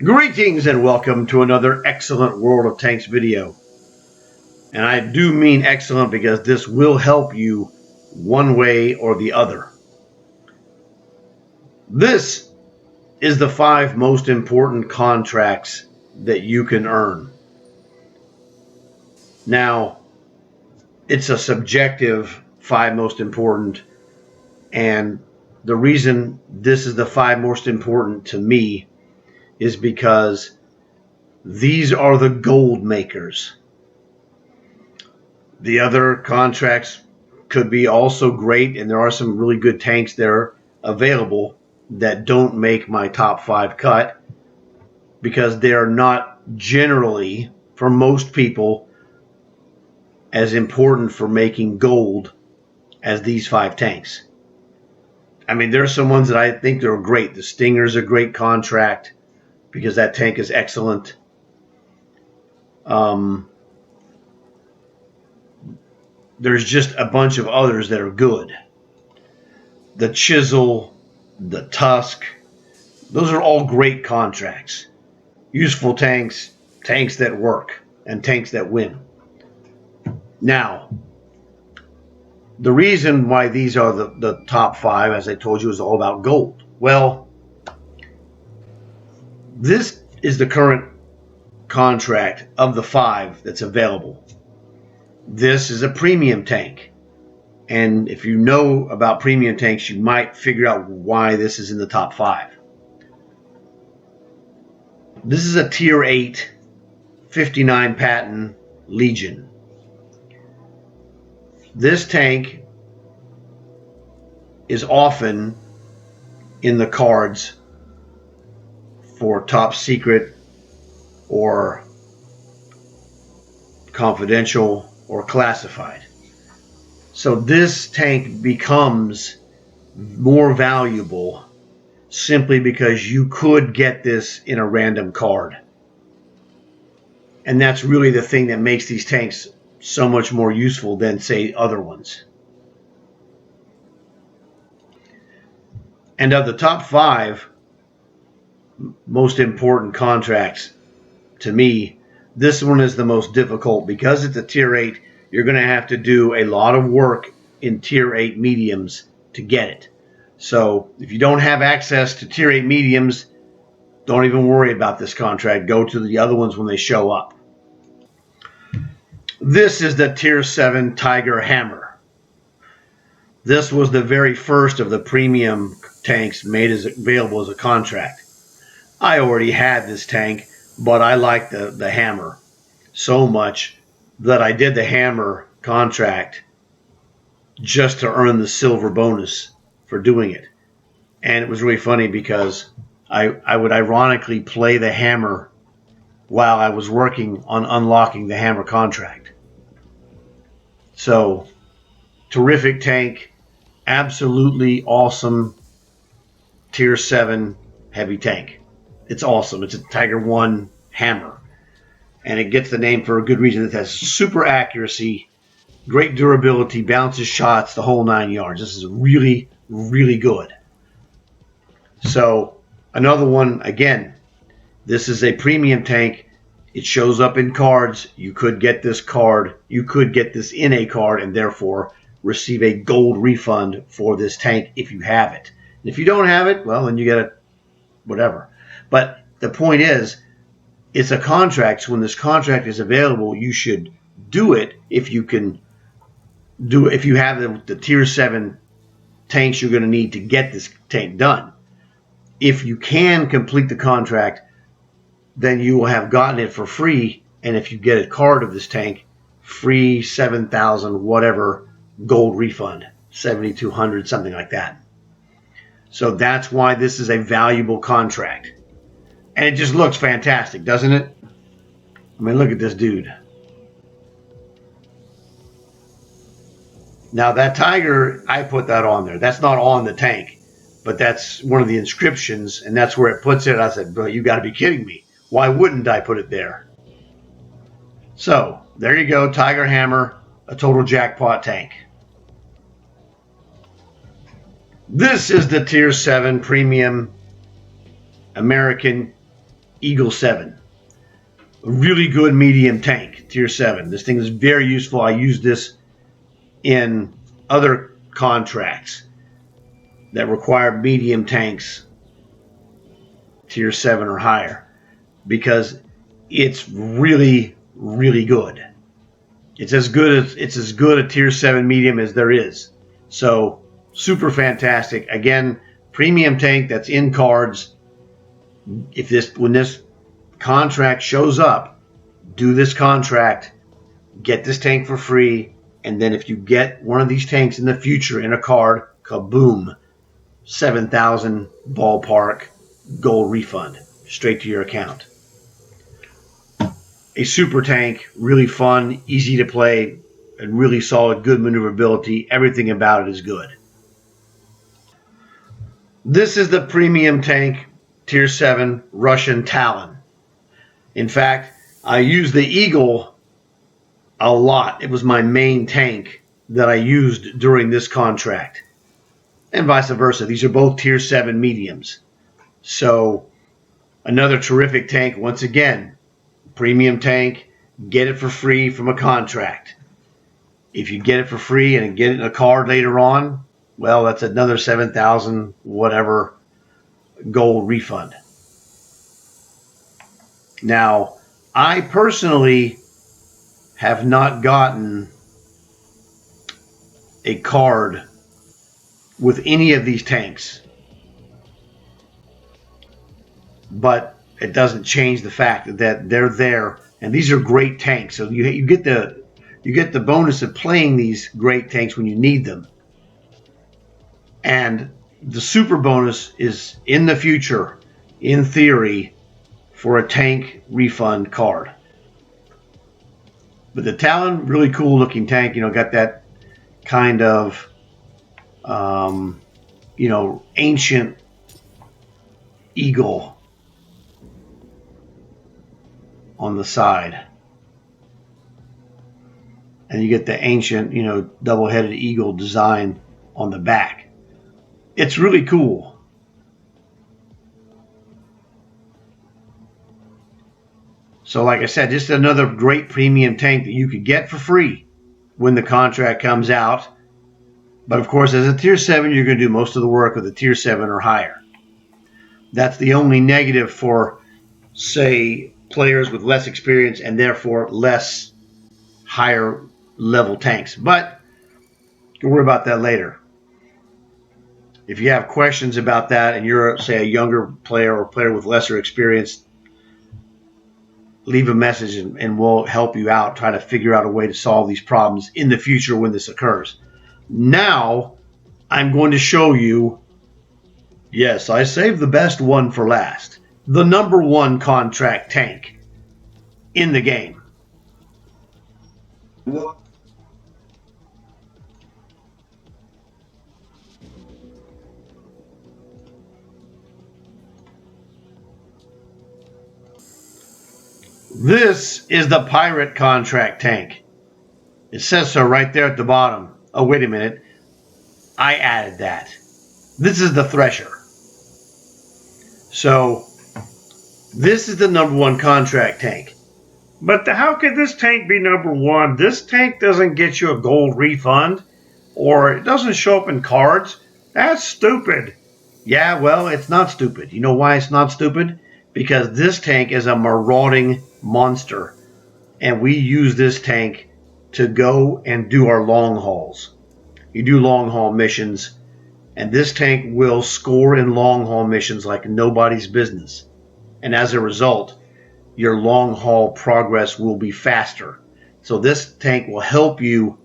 Greetings and welcome to another excellent World of Tanks video. And I do mean excellent because this will help you one way or the other. This is the 5 most important contracts that you can earn. Now, it's a subjective 5 most important, and the reason this is the 5 most important to me is because these are the gold makers. The other contracts could be also great, and there are some really good tanks there available that don't make my top 5 cut because they are not generally, for most people, as important for making gold as these 5 tanks. I mean, there are some ones that I think they're great. The Stinger's a great contract because that tank is excellent. There's just a bunch of others that are good. The Chisel, the Tusk, those are all great contracts. Useful tanks, tanks that work, and tanks that win. Now, the reason why these are the top 5, as I told you, is all about gold. Well, this is the current contract of the 5 that's available. This is a premium tank. And if you know about premium tanks, you might figure out why this is in the top 5. This is a Tier 8 59 Patton Legion. This tank is often in the cards for top secret or confidential or classified. So this tank becomes more valuable simply because you could get this in a random card. And that's really the thing that makes these tanks so much more useful than, say, other ones. And of the top 5 most important contracts to me, this one is the most difficult because it's a Tier 8. You're going to have to do a lot of work in Tier 8 mediums to get it. So if you don't have access to Tier 8 mediums, don't even worry about this contract. Go to the other ones when they show up. This is the Tier 7 Tiger Hammer. This was the very first of the premium tanks made available as a contract. I already had this tank, but I liked the Hammer so much that I did the Hammer contract just to earn the silver bonus for doing it. And it was really funny because I would ironically play the Hammer while I was working on unlocking the Hammer contract. So, terrific tank, absolutely awesome Tier 7 heavy tank. It's awesome. It's a Tiger 1 Hammer. And it gets the name for a good reason. It has super accuracy, great durability, bounces shots, the whole 9 yards. This is really, really good. So, another one, again, this is a premium tank. It shows up in cards. You could get this card. You could get this in a card and therefore receive a gold refund for this tank if you have it. And if you don't have it, well, then you get it, whatever. But the point is, it's a contract. So when this contract is available, you should do it if you can do it. If you have the Tier 7 tanks you're going to need to get this tank done. If you can complete the contract, then you will have gotten it for free. And if you get a card of this tank, free 7,000 whatever gold refund, 7,200, something like that. So that's why this is a valuable contract. And it just looks fantastic, doesn't it? I mean, look at this dude. Now, that Tiger, I put that on there. That's not on the tank, but that's one of the inscriptions, and that's where it puts it. I said, bro, you got to be kidding me. Why wouldn't I put it there? So, there you go, Tiger Hammer, a total jackpot tank. This is the Tier 7 Premium American Eagle 7. A really good medium tank, tier 7. This thing is very useful. I use this in other contracts that require medium tanks, tier 7 or higher, because it's really, really good. It's as good a tier 7 medium as there is. So super fantastic. Again, premium tank that's in cards. When this contract shows up, do this contract, get this tank for free, and then if you get one of these tanks in the future in a card, kaboom, 7,000 ballpark gold refund straight to your account. A super tank, really fun, easy to play, and really solid, good maneuverability. Everything about it is good. This is the premium tank, tier 7 Russian Talon. In fact, I used the Eagle a lot. It was my main tank that I used during this contract. And vice versa. These are both tier 7 mediums. So another terrific tank. Once again, premium tank, get it for free from a contract. If you get it for free and get it in a card later on, well, that's another 7,000 whatever gold refund. Now, I personally have not gotten a card with any of these tanks, but it doesn't change the fact that they're there, and these are great tanks. So you get the bonus of playing these great tanks when you need them, and the super bonus is in the future, in theory, for a tank refund card. But the Talon, really cool looking tank. Got that kind of ancient eagle on the side. And you get the ancient, double-headed eagle design on the back. It's really cool. So like I said, just another great premium tank that you could get for free when the contract comes out. But of course, as a tier 7, you're going to do most of the work with a tier 7 or higher. That's the only negative for, say, players with less experience and therefore less higher level tanks. But don't worry about that later. If you have questions about that and you're, say, a younger player or a player with lesser experience, leave a message and we'll help you out, try to figure out a way to solve these problems in the future when this occurs. Now, I'm going to show you, yes, I saved the best one for last, the number 1 contract tank in the game. This is the pirate contract tank. It says so right there at the bottom. Oh, wait a minute. I added that. This is the Thresher. So, this is the number 1 contract tank. But how could this tank be number 1? This tank doesn't get you a gold refund, or it doesn't show up in cards. That's stupid. Yeah, well, it's not stupid. You know why it's not stupid? Because this tank is a marauding monster, and we use this tank to go and do our long hauls. You do long haul missions, and this tank will score in long haul missions like nobody's business. And as a result, your long haul progress will be faster. So this tank will help you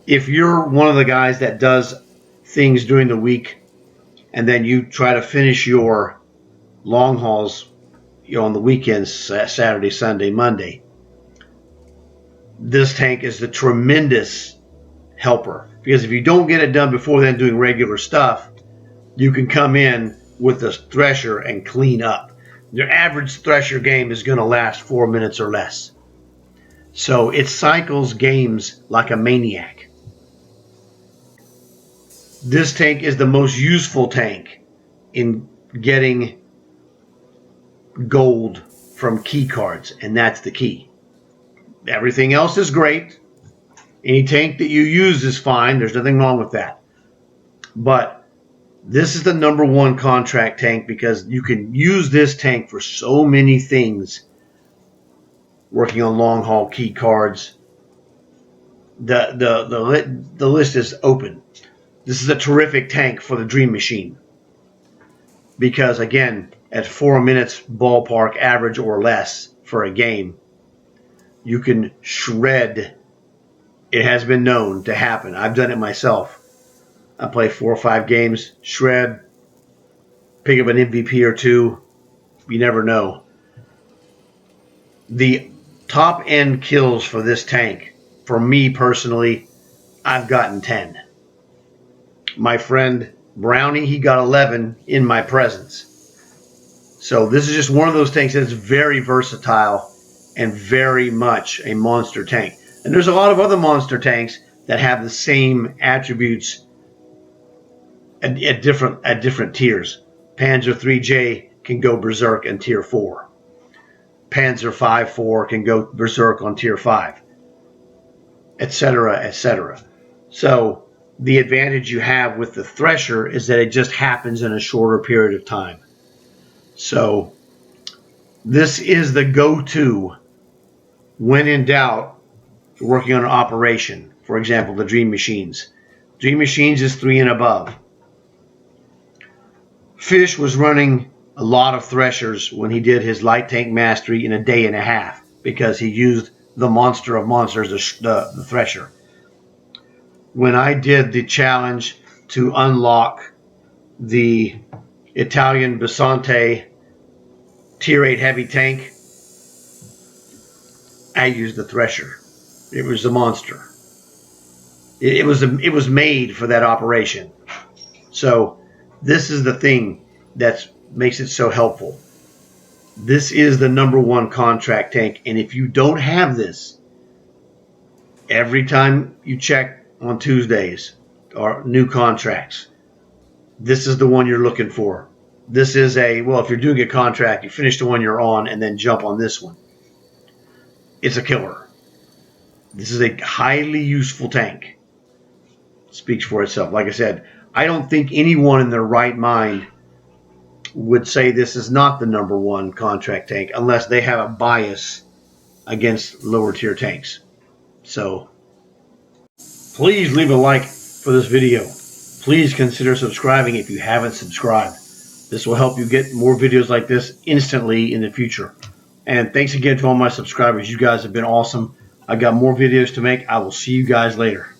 if you're one of the guys that does things during the week and then you try to finish your long hauls on the weekends, Saturday, Sunday, Monday. This tank is the tremendous helper, because if you don't get it done before then doing regular stuff, you can come in with the Thresher and clean up. Your average Thresher game is going to last 4 minutes or less. So it cycles games like a maniac. This tank is the most useful tank in getting gold from key cards, and that's the key. Everything else is great. Any tank that you use is fine. There's nothing wrong with that. But this is the #1 contract tank because you can use this tank for so many things. Working on long haul key cards. The list is open. This is a terrific tank for the Dream Machine. Because again, at 4 minutes ballpark average or less for a game, you can shred. It has been known to happen. I've done it myself. I play 4 or 5 games, shred, pick up an MVP or 2. You never know. The top end kills for this tank, for me personally, I've gotten 10. My friend Brownie, he got 11 in my presence. So this is just one of those tanks that's very versatile and very much a monster tank. And there's a lot of other monster tanks that have the same attributes at different tiers. Panzer 3J can go berserk in tier 4. Panzer 5-4 can go berserk on tier 5, etc., etc. So the advantage you have with the Thresher is that it just happens in a shorter period of time. So this is the go-to when in doubt for working on an operation. For example, the Dream Machines. Dream Machines is 3 and above. Fish was running a lot of Threshers when he did his light tank mastery in a day and a half because he used the monster of monsters, the Thresher. When I did the challenge to unlock the Italian Basante tier 8 heavy tank, I used the Thresher. It was a monster. It was made for that operation. So this is the thing that makes it so helpful. This is the #1 contract tank, and if you don't have this, every time you check on Tuesdays or new contracts, this is the one you're looking for. This is if you're doing a contract, you finish the one you're on and then jump on this one. It's a killer. This is a highly useful tank. It speaks for itself. Like I said, I don't think anyone in their right mind would say this is not the #1 contract tank unless they have a bias against lower tier tanks. So please leave a like for this video. Please consider subscribing if you haven't subscribed. This will help you get more videos like this instantly in the future. And thanks again to all my subscribers. You guys have been awesome. I got more videos to make. I will see you guys later.